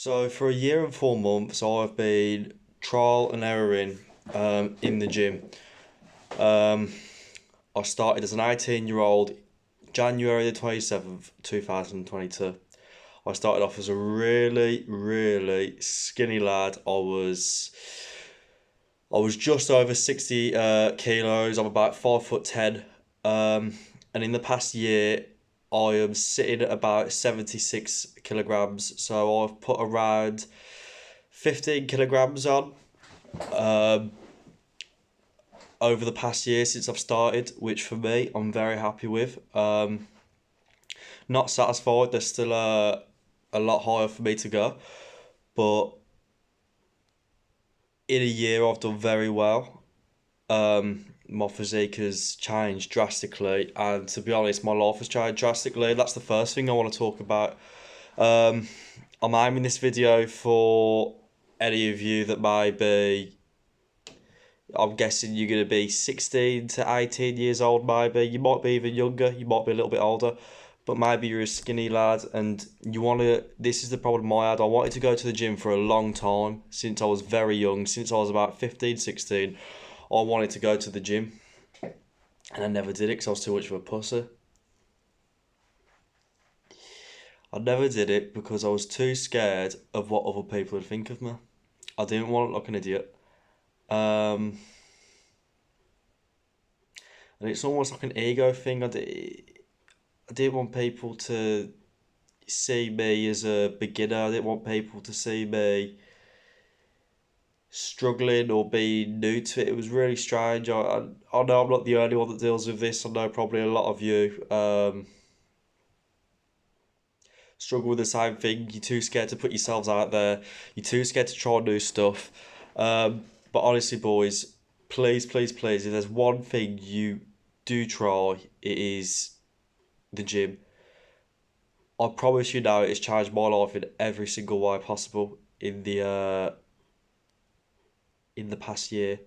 So for a year and 4 months, I've been trial and erroring in the gym. Um, I started as an 18-year-old, January the 27th, 2022. I started off as a really, really skinny lad. I was just over 60 kilos. I'm about 5'10". And in the past year, I am sitting at about 76 kilograms. So I've put around 15 kilograms on um, over the past year since I've started, which for me, I'm very happy with. Not satisfied, there's still a lot higher for me to go. But in a year, I've done very well. My physique has changed drastically, and to be honest, my life has changed drastically. That's the first thing I want to talk about. Um, I'm aiming this video for any of you that may be. I'm guessing you're going to be 16 to 18 years old, maybe. You might be even younger, you might be a little bit older, but maybe you're a skinny lad and you want to. This is the problem I had. I wanted to go to the gym for a long time, since I was very young, since I was about 15, 16. I wanted to go to the gym and I never did it because I was too much of a pussy. I never did it because I was too scared of what other people would think of me. I didn't want to look like an idiot. Um, and it's almost like an ego thing. I didn't want people to see me as a beginner. I didn't want people to see me struggling or being new to it. It was really strange. I know I'm not the only one that deals with this. I know probably a lot of you struggle with the same thing. You're too scared to put yourselves out there. You're too scared to try new stuff. But honestly, boys, please, please, please, if there's one thing you do try, it is the gym. I promise you now, it's changed my life in every single way possible in the past year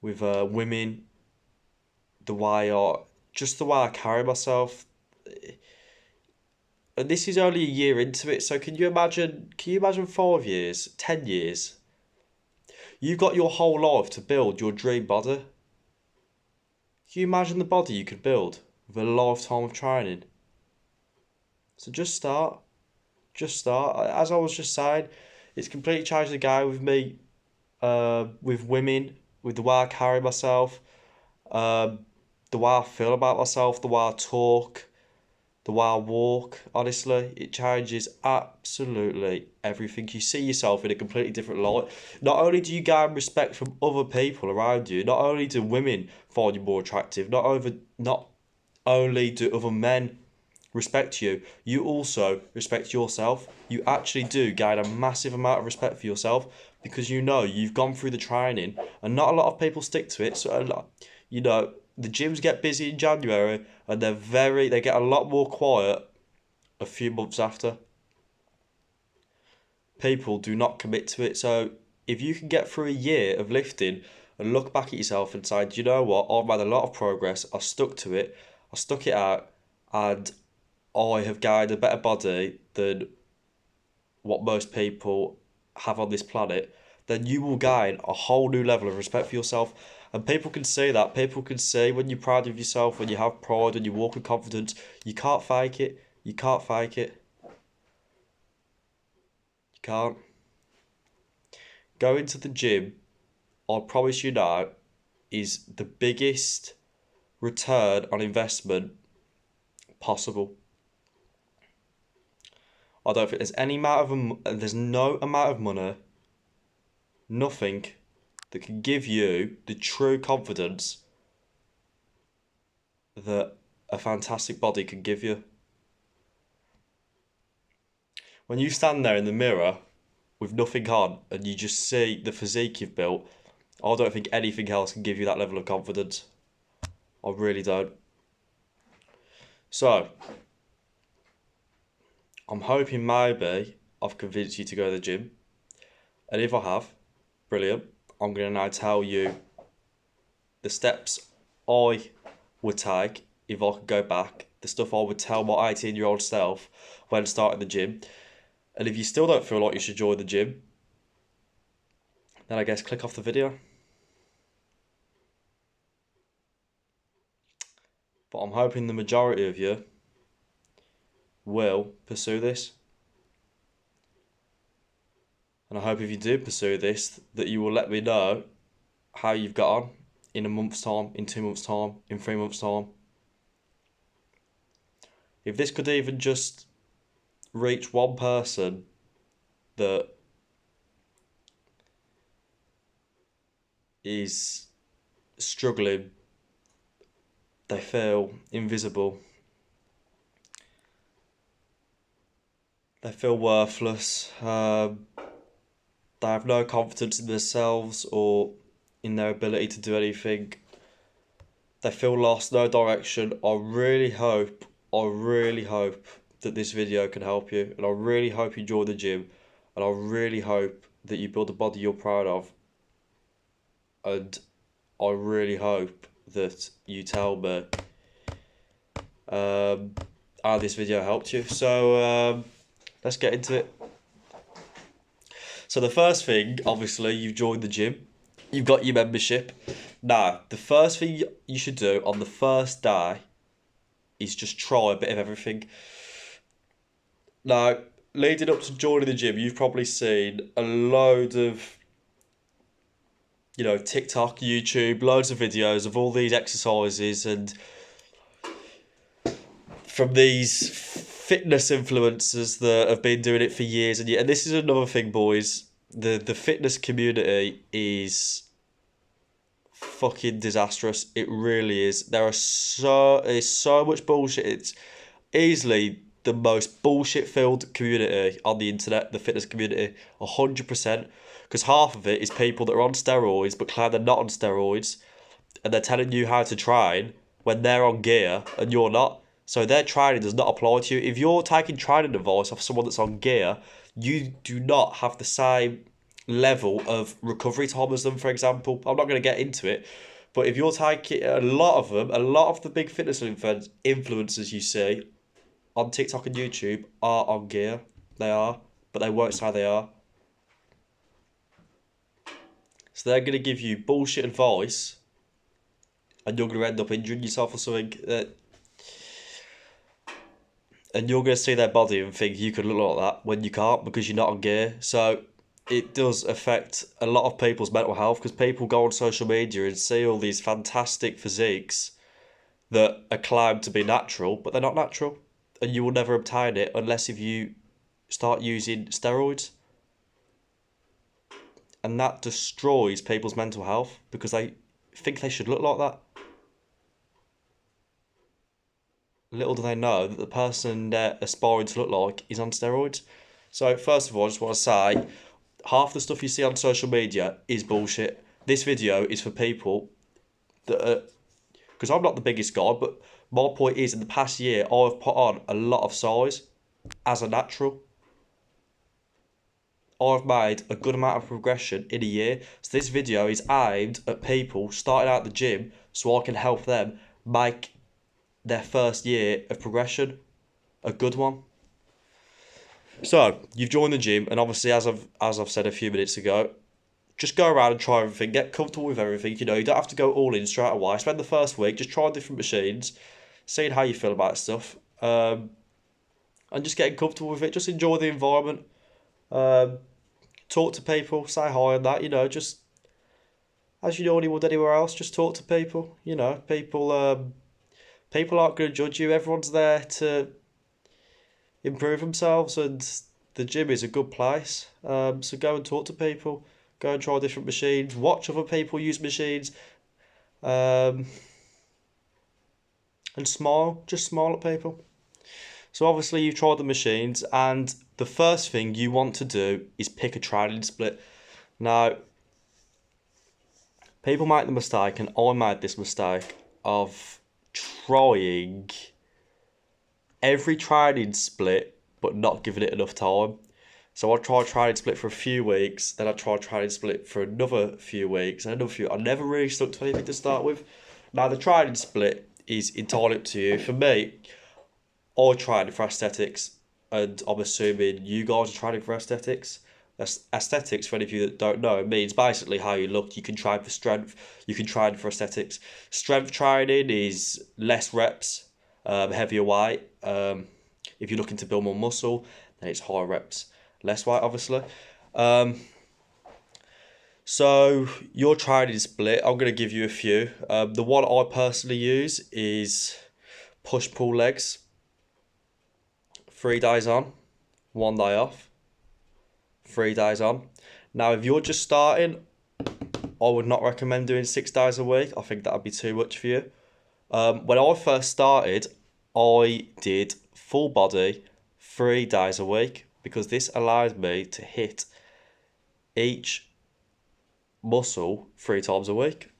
with women, the way I just the way I carry myself. And this is only a year into it, so can you imagine? Can you imagine 5 years, 10 years? You've got your whole life to build your dream body. Can you imagine the body you could build with a lifetime of training? So just start. Just start. As I was just saying, it's completely changed the game with me, with women, with the way I carry myself, um, the way I feel about myself, the way I talk, the way I walk. Honestly, it changes absolutely everything. You see yourself in a completely different light. Not only do you gain respect from other people around you, not only do women find you more attractive, not only do other men respect you, you also respect yourself. You actually do gain a massive amount of respect for yourself because you know you've gone through the training and not a lot of people stick to it. So, the gyms get busy in January and they get a lot more quiet a few months after. People do not commit to it. So, if you can get through a year of lifting and look back at yourself and say, do you know what? I've made a lot of progress. I stuck to it. I stuck it out and I have gained a better body than what most people have on this planet, then you will gain a whole new level of respect for yourself. And people can see that. People can see when you're proud of yourself, when you have pride, when you walk with confidence. You can't fake it. You can't fake it. You can't. Going to the gym, I promise you now, is the biggest return on investment possible. I don't think there's no amount of money, nothing that can give you the true confidence that a fantastic body can give you. When you stand there in the mirror with nothing on and you just see the physique you've built, I don't think anything else can give you that level of confidence. I really don't. So, I'm hoping maybe I've convinced you to go to the gym. And if I have, brilliant. I'm going to now tell you the steps I would take if I could go back, the stuff I would tell my 18-year-old self when starting the gym. And if you still don't feel like you should join the gym, then I guess click off the video. But I'm hoping the majority of you will pursue this. And I hope if you do pursue this, that you will let me know how you've got on in a month's time, in 2 months' time, in 3 months' time. If this could even just reach one person that is struggling, they feel invisible, they feel worthless, they have no confidence in themselves or in their ability to do anything, they feel lost, no direction, I really hope that this video can help you, and I really hope you join the gym, and I really hope that you build a body you're proud of, and I really hope that you tell me how this video helped you. So let's get into it. So the first thing, obviously, you've joined the gym, you've got your membership. Now, the first thing you should do on the first day is just try a bit of everything. Now, leading up to joining the gym, you've probably seen a load of, TikTok, YouTube, loads of videos of all these exercises and from these fitness influencers that have been doing it for years and years. And this is another thing, boys. The fitness community is fucking disastrous. It really is. There's so much bullshit. It's easily the most bullshit-filled community on the internet, the fitness community, 100%. Because half of it is people that are on steroids but claim they're not on steroids, and they're telling you how to train when they're on gear and you're not. So their training does not apply to you. If you're taking training advice off someone that's on gear, you do not have the same level of recovery time as them, for example. I'm not going to get into it, but if you're taking a lot of the big fitness influencers you see on TikTok and YouTube are on gear. They are, but they won't say they are. So they're going to give you bullshit advice and you're going to end up injuring yourself or something. And you're going to see their body and think you could look like that when you can't because you're not on gear. So it does affect a lot of people's mental health because people go on social media and see all these fantastic physiques that are claimed to be natural, but they're not natural. And you will never obtain it unless if you start using steroids. And that destroys people's mental health because they think they should look like that. Little do they know that the person they're aspiring to look like is on steroids. So first of all, I just want to say, half the stuff you see on social media is bullshit. This video is for people that are, because I'm not the biggest guy, but my point is in the past year, I've put on a lot of size as a natural. I've made a good amount of progression in a year. So this video is aimed at people starting out the gym so I can help them make their first year of progression a good one. So you've joined the gym, and obviously as I've said a few minutes ago, just go around and try everything, get comfortable with everything. You don't have to go all in straight away. Spend the first week just trying different machines, seeing how you feel about stuff, and just getting comfortable with it. Just enjoy the environment. Talk to people, say hi and that, just as you normally would anywhere else, just talk to people. People aren't going to judge you. Everyone's there to improve themselves, and the gym is a good place. So go and talk to people. Go and try different machines. Watch other people use machines. And smile. Just smile at people. So obviously you've tried the machines, and the first thing you want to do is pick a training split. Now, people make the mistake, and I made this mistake, of trying every training split but not giving it enough time. So I tried training split for a few weeks, then I tried training split for another few weeks, and another few. I never really stuck to anything to start with. Now the training split is entirely up to you. For me, I trained for aesthetics. and I'm assuming you guys are training for aesthetics. Aesthetics, for any of you that don't know, it means basically how you look. You can train for strength, you can train for aesthetics. Strength training is less reps, heavier weight. If you're looking to build more muscle, then it's higher reps, less weight, obviously. So your training split, I'm going to give you a few. The one I personally use is push-pull legs. 3 days on, 1 day off. 3 days on. Now, if you're just starting, I would not recommend doing 6 days a week. I think that would be too much for you. When I first started, I did full body 3 days a week because this allows me to hit each muscle 3 times a week.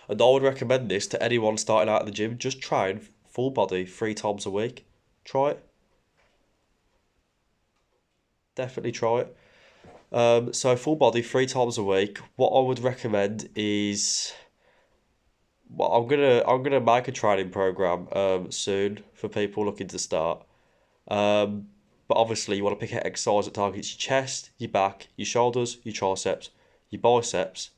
And I would recommend this to anyone starting out at the gym. Just train full body 3 times a week. Try it. Definitely try it. So full body 3 times a week. What I would recommend is, well, I'm gonna make a training program soon for people looking to start. But obviously you want to pick an exercise that targets your chest, your back, your shoulders, your triceps, your biceps,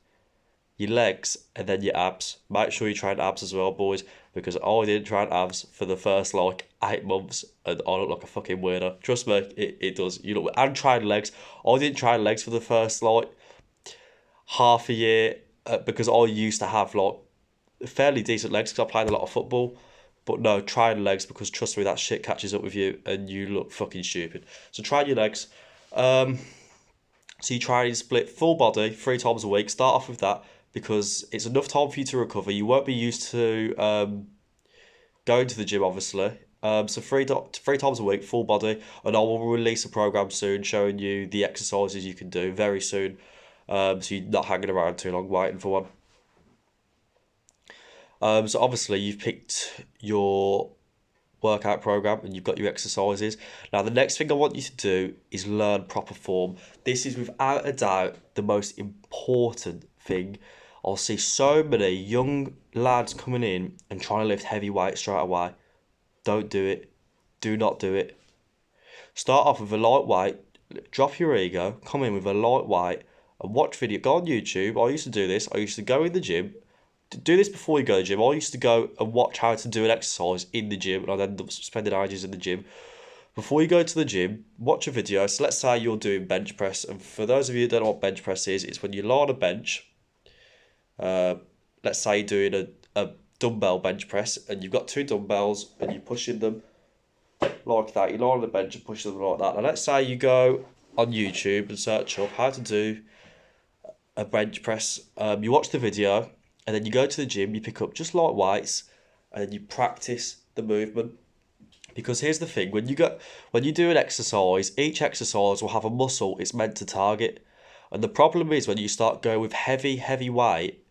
your legs, and then your abs. Make sure you train abs as well, boys, because I didn't train abs for the first like 8 months and I look like a fucking weirdo. Trust me, it does. You look, and train legs. I didn't train legs for the first like half a year because I used to have like fairly decent legs because I played a lot of football. But no, train legs because trust me, that shit catches up with you and you look fucking stupid. So train your legs. So you try and split full body 3 times a week. Start off with that because it's enough time for you to recover. You won't be used to going to the gym, obviously. So 3 times a week, full body, and I will release a program soon showing you the exercises you can do very soon. So you're not hanging around too long waiting for one. So obviously you've picked your workout program and you've got your exercises. Now the next thing I want you to do is learn proper form. This is without a doubt the most important thing. I'll see so many young lads coming in and trying to lift heavy weight straight away. Don't do it. Do not do it. Start off with a lightweight, drop your ego, come in with a lightweight and watch video. Go on YouTube. I used to do this. I used to go in the gym. Do this before you go to the gym. I used to go and watch how to do an exercise in the gym, and I'd end up spending ages in the gym. Before you go to the gym, watch a video. So let's say you're doing bench press, and for those of you who don't know what bench press is, it's when you lie on a bench. Let's say you're doing a dumbbell bench press, and you've got 2 dumbbells, and you're pushing them like that. You lie on the bench and push them like that. Now let's say you go on YouTube and search up how to do a bench press. You watch the video. And then you go to the gym, you pick up just light weights, and then you practice the movement. Because here's the thing, when you do an exercise, each exercise will have a muscle it's meant to target. And the problem is when you start going with heavy weight,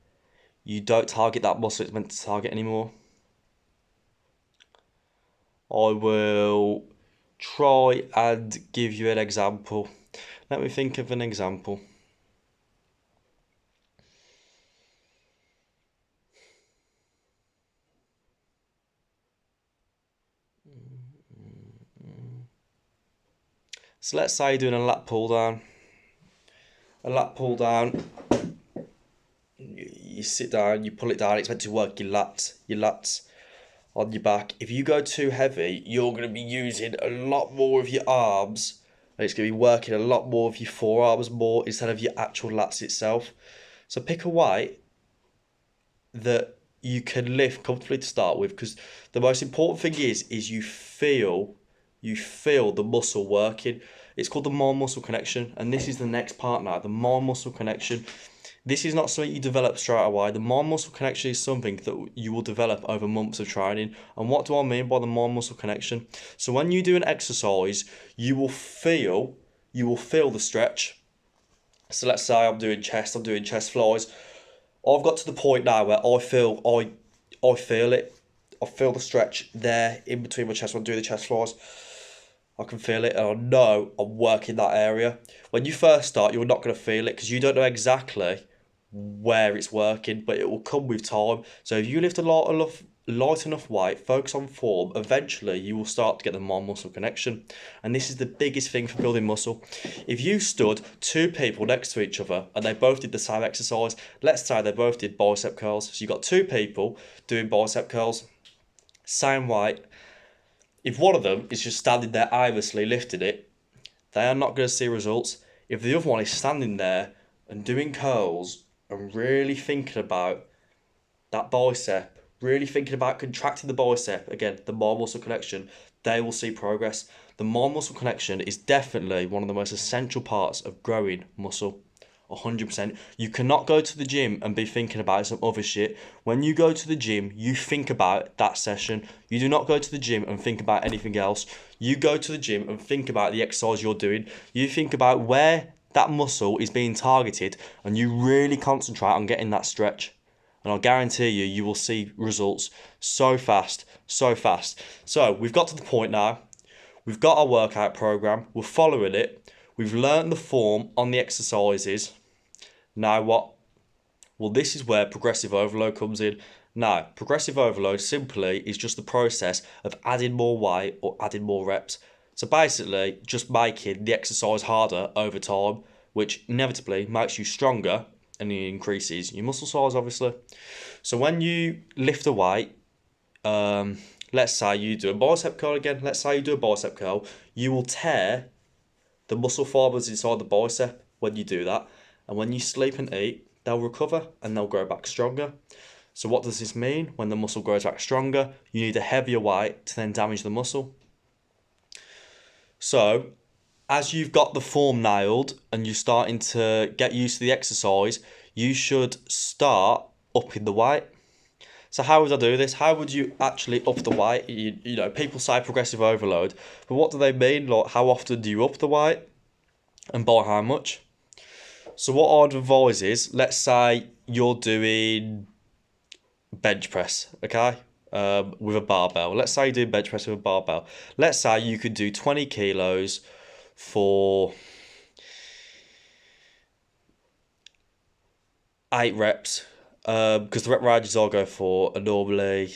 you don't target that muscle it's meant to target anymore. I will try and give you an example. Let me think of an example. So let's say you're doing a lat pull down. A lat pull down, you sit down, you pull it down, it's meant to work your lats on your back. If you go too heavy, you're going to be using a lot more of your arms, and it's going to be working a lot more of your forearms more instead of your actual lats itself. So pick a weight that you can lift comfortably to start with, because the most important thing is you feel the muscle working. It's called the mind-muscle connection, and this is the next part now, the mind-muscle connection. This is not something you develop straight away. The mind-muscle connection is something that you will develop over months of training. And what do I mean by the mind-muscle connection? So when you do an exercise, you will feel the stretch. So let's say I'm doing chest flies. I've got to the point now where I feel it. I feel the stretch there in between my chest when I'm doing the chest flies. I can feel it and I know I'm working that area. When you first start, you're not going to feel it because you don't know exactly where it's working, but it will come with time. So if you lift a light enough weight, focus on form, eventually you will start to get the mind muscle connection. And this is the biggest thing for building muscle. If you stood two people next to each other and they both did the same exercise, let's say they both did bicep curls. So you've got two people doing bicep curls, same weight. If one of them is just standing there aimlessly lifting it, they are not going to see results. If the other one is standing there and doing curls and really thinking about that bicep, really thinking about contracting the bicep, again, the mind muscle connection, they will see progress. The mind muscle connection is definitely one of the most essential parts of growing muscle. 100%. You cannot go to the gym and be thinking about some other shit. When you go to the gym, you think about that session. You do not go to the gym and think about anything else. You go to the gym and think about the exercise you're doing. You think about where that muscle is being targeted and you really concentrate on getting that stretch. And I'll guarantee you, you will see results so fast, so fast. So we've got to the point now. We've got our workout program. We're following it. We've learned the form on the exercises. Now what? Well, this is where progressive overload comes in. Now, progressive overload simply is just the process of adding more weight or adding more reps. So basically, just making the exercise harder over time, which inevitably makes you stronger and it increases your muscle size, obviously. So when you lift a weight, let's say you do a bicep curl again. Let's say you do a bicep curl, you will tear the muscle fibers inside the bicep when you do that. And when you sleep and eat, they'll recover and they'll grow back stronger. So what does this mean? When the muscle grows back stronger, you need a heavier weight to then damage the muscle. So as you've got the form nailed and you're starting to get used to the exercise, you should start upping the weight. So how would I do this? How would you actually up the weight? You know, people say progressive overload, but what do they mean? Like, how often do you up the weight and by how much? So what I'd advise is, let's say you're doing bench press, okay, with a barbell. Let's say you do bench press with a barbell. Let's say you could do 20 kilos for 8 reps, because the rep ranges I'll go for are normally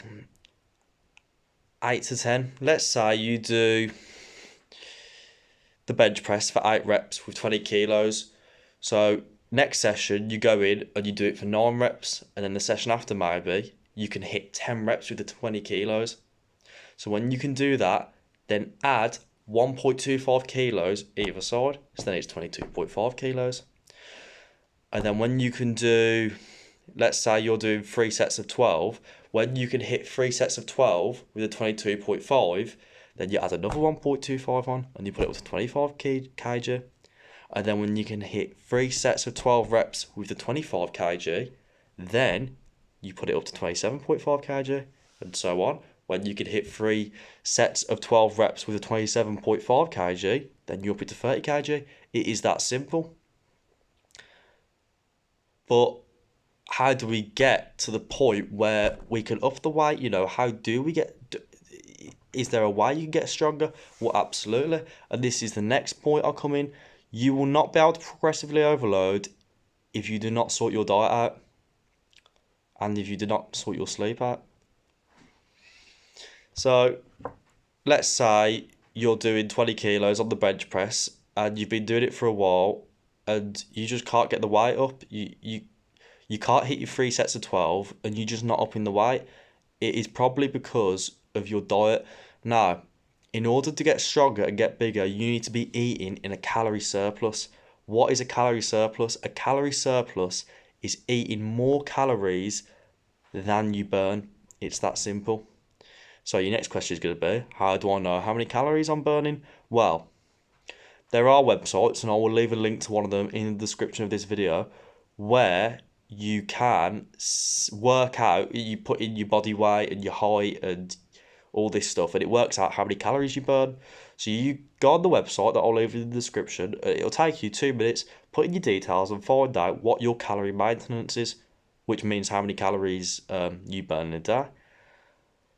8 to 10. Let's say you do the bench press for 8 reps with 20 kilos. So next session, you go in and you do it for 9 reps, and then the session after maybe, you can hit 10 reps with the 20 kilos. So when you can do that, then add 1.25 kilos either side, so then it's 22.5 kilos. And then when you can do, let's say you're doing 3 sets of 12, when you can hit 3 sets of 12 with a 22.5, then you add another 1.25 on and you put it up to 25 kg. And then when you can hit 3 sets of 12 reps with the 25 kg, then you put it up to 27.5 kg, and so on. When you can hit 3 sets of 12 reps with a 27.5 kg, then you up it to 30 kg. It is that simple. But how do we get to the point where we can up the weight? You know, how do we get... Is there a way you can get stronger? Well, absolutely. And this is the next point I'll come in. You will not be able to progressively overload if you do not sort your diet out and if you do not sort your sleep out. So let's say you're doing 20 kilos on the bench press and you've been doing it for a while and you just can't get the weight up. You can't hit your 3 sets of 12 and you're just not upping the weight. It is probably because of your diet. Now, in order to get stronger and get bigger, you need to be eating in a calorie surplus. What is a calorie surplus? A calorie surplus is eating more calories than you burn. It's that simple. So your next question is going to be, how do I know how many calories I'm burning? Well, there are websites, and I will leave a link to one of them in the description of this video, where you can work out, you put in your body weight and your height and all this stuff, and it works out how many calories you burn. So you go on the website that I'll leave in the description. It'll take you 2 minutes, put in your details and find out what your calorie maintenance is, which means how many calories you burn in a day.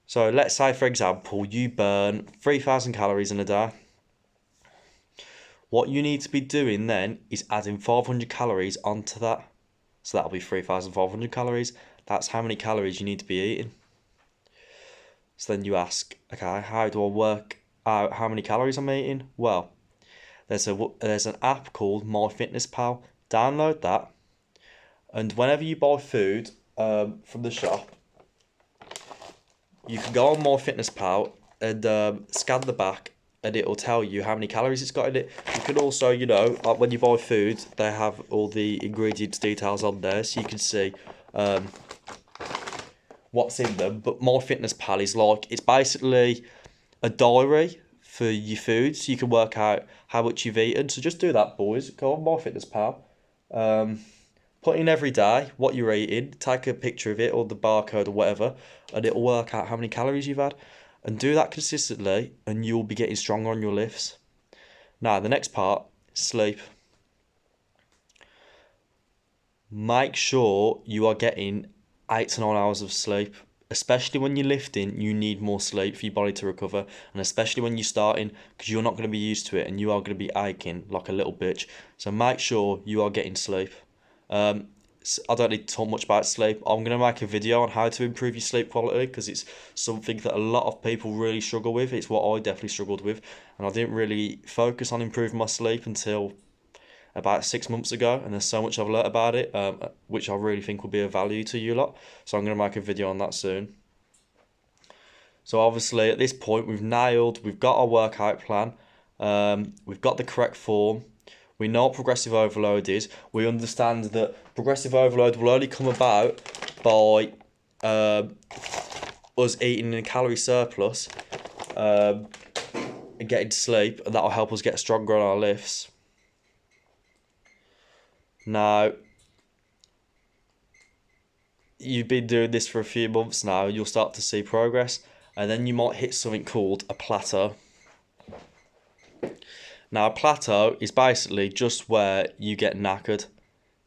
So let's say, for example, you burn 3,000 calories in a day. What you need to be doing then is adding 500 calories onto that. So that'll be 3,500 calories. That's how many calories you need to be eating. So then you ask, okay, how do I work out how many calories I'm eating? Well, there's an app called MyFitnessPal. Download that, and whenever you buy food from the shop, you can go on MyFitnessPal and scan the back, and it'll tell you how many calories it's got in it. You can also, like when you buy food, they have all the ingredients details on there, so you can see what's in them. But MyFitnessPal is it's basically a diary for your food, so you can work out how much you've eaten. So just do that, boys. Go on MyFitnessPal. Put in every day what you're eating, take a picture of it or the barcode or whatever, and it'll work out how many calories you've had. And do that consistently, and you'll be getting stronger on your lifts. Now, the next part, sleep. Make sure you are getting 8 to 9 hours of sleep. Especially when you're lifting, you need more sleep for your body to recover, and especially when you're starting, because you're not going to be used to it and you are going to be aching like a little bitch. So make sure you are getting sleep. I don't need to talk much about sleep. I'm going to make a video on how to improve your sleep quality, because it's something that a lot of people really struggle with. It's what I definitely struggled with, and I didn't really focus on improving my sleep until about 6 months ago, and there's so much I've learnt about it, which I really think will be of value to you lot. So I'm going to make a video on that soon. So obviously at this point we've got our workout plan, we've got the correct form. We know what progressive overload is. We understand that progressive overload will only come about by us eating in a calorie surplus and getting sleep, and that will help us get stronger on our lifts. Now, you've been doing this for a few months now, you'll start to see progress, and then you might hit something called a plateau. Now, a plateau is basically just where you get knackered.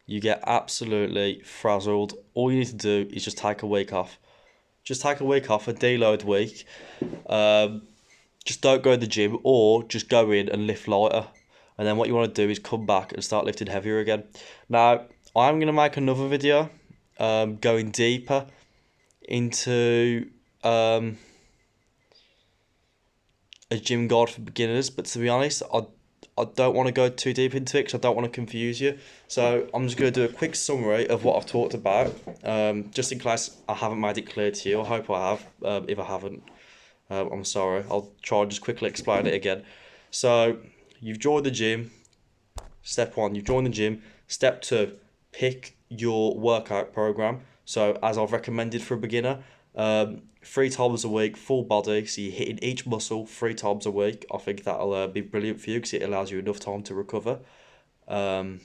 You get absolutely frazzled. All you need to do is just take a week off. Just take a week off, a deload week. Just don't go to the gym, or just go in and lift lighter. And then what you want to do is come back and start lifting heavier again. Now, I'm going to make another video going deeper into a gym guide for beginners, but to be honest, I don't want to go too deep into it because I don't want to confuse you. So I'm just going to do a quick summary of what I've talked about, just in case I haven't made it clear to you. I hope I have. If I haven't, I'm sorry. I'll try and just quickly explain it again. So you've joined the gym. Step 1, you've joined the gym. Step 2, pick your workout program. So as I've recommended for a beginner, 3 times a week, full body, so you're hitting each muscle 3 times a week. I think that'll be brilliant for you because it allows you enough time to recover. And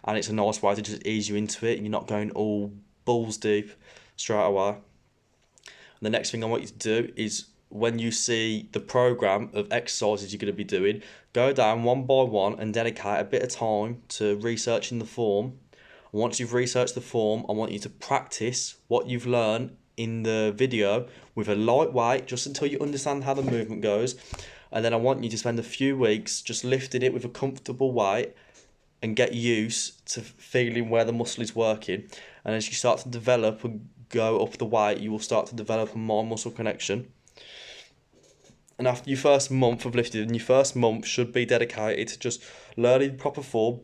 it's a nice way to just ease you into it, and you're not going all balls deep straight away. And the next thing I want you to do is, when you see the program of exercises you're going to be doing, go down one by one and dedicate a bit of time to researching the form. And once you've researched the form, I want you to practice what you've learned in the video with a light weight, just until you understand how the movement goes. And then I want you to spend a few weeks just lifting it with a comfortable weight and get used to feeling where the muscle is working. And as you start to develop and go up the weight, you will start to develop a mind-muscle connection. And after your first month of lifting, your first month should be dedicated to just learning proper form.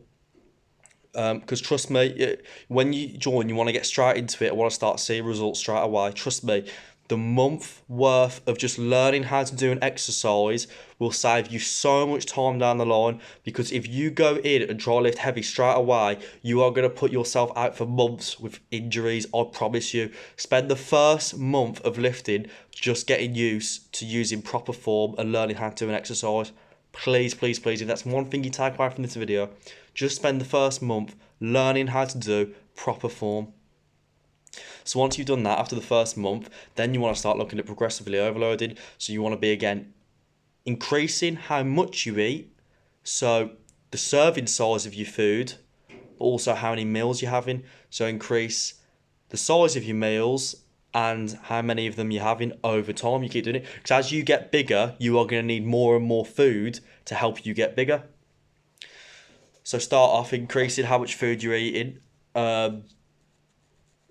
Because trust me, when you join, you want to get straight into it. I want to start seeing results straight away. Trust me, the month worth of just learning how to do an exercise will save you so much time down the line. Because if you go in and try to lift heavy straight away, you are going to put yourself out for months with injuries. I promise you. Spend the first month of lifting just getting used to using proper form and learning how to do an exercise. Please, please, please, if that's one thing you take away from this video, just spend the first month learning how to do proper form. So once you've done that, after the first month, then you want to start looking at progressively overloading. So you want to be, again, increasing how much you eat. So the serving size of your food, but also how many meals you're having. So increase the size of your meals and how many of them you're having over time. You keep doing it, because as you get bigger, you are going to need more and more food to help you get bigger. So start off increasing how much food you're eating.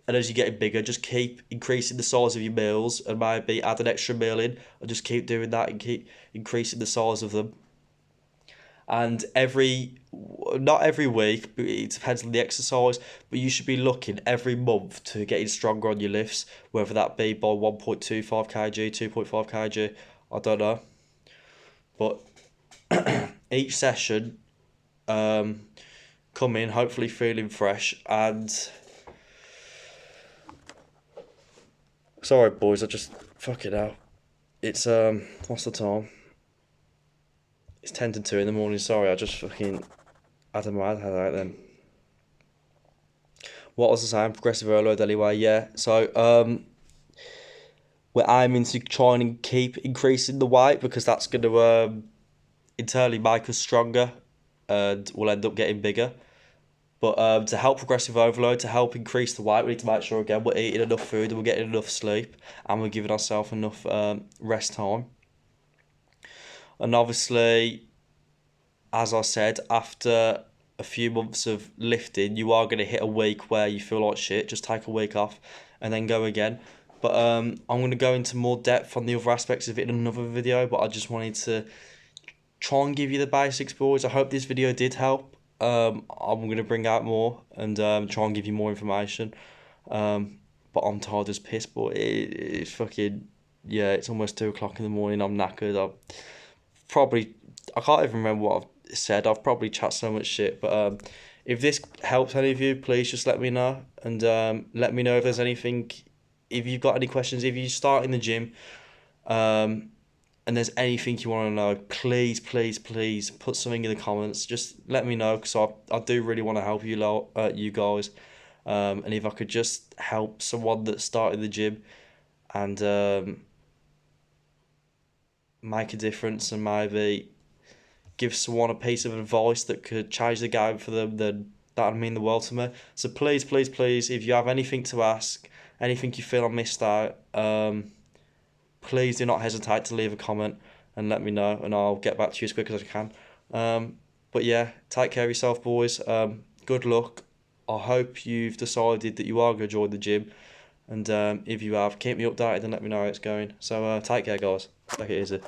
And as you're getting bigger, just keep increasing the size of your meals and maybe add an extra meal in, and just keep doing that and keep increasing the size of them. And not every week, but it depends on the exercise, but you should be looking every month to getting stronger on your lifts, whether that be by 1.25 kg, 2.5 kg, I don't know. But each session, come in hopefully feeling fresh. And sorry boys, I just fucking out. It's what's the time? It's 10 to 2 in the morning. Sorry, I just fucking had a mad headache then. What was I saying? Progressive overload anyway, yeah. So we're aiming to try and keep increasing the weight, because that's going to internally make us stronger and we'll end up getting bigger. But to help progressive overload, to help increase the weight, we need to make sure, again, we're eating enough food and we're getting enough sleep and we're giving ourselves enough rest time. And obviously, as I said, after a few months of lifting, you are going to hit a week where you feel like shit. Just take a week off and then go again. But I'm going to go into more depth on the other aspects of it in another video, but I just wanted to try and give you the basics, boys. I hope this video did help. I'm going to bring out more and try and give you more information. But I'm tired as piss, boy. It's fucking, yeah, it's almost 2 o'clock in the morning. I'm knackered. I can't even remember what I've said. I've probably chat so much shit. But if this helps any of you, please just let me know. And let me know if there's anything, if you've got any questions, if you start in the gym, and there's anything you want to know, please put something in the comments. Just let me know, because I do really want to help you guys. And if I could just help someone that started the gym and make a difference and maybe give someone a piece of advice that could change the game for them, then that would mean the world to me. So please, if you have anything to ask, anything you feel I missed out, please do not hesitate to leave a comment and let me know, and I'll get back to you as quick as I can. But yeah, take care of yourself, boys. Good luck. I hope you've decided that you are going to join the gym, and if you have, keep me updated and let me know how it's going. So take care, guys. Take it easy.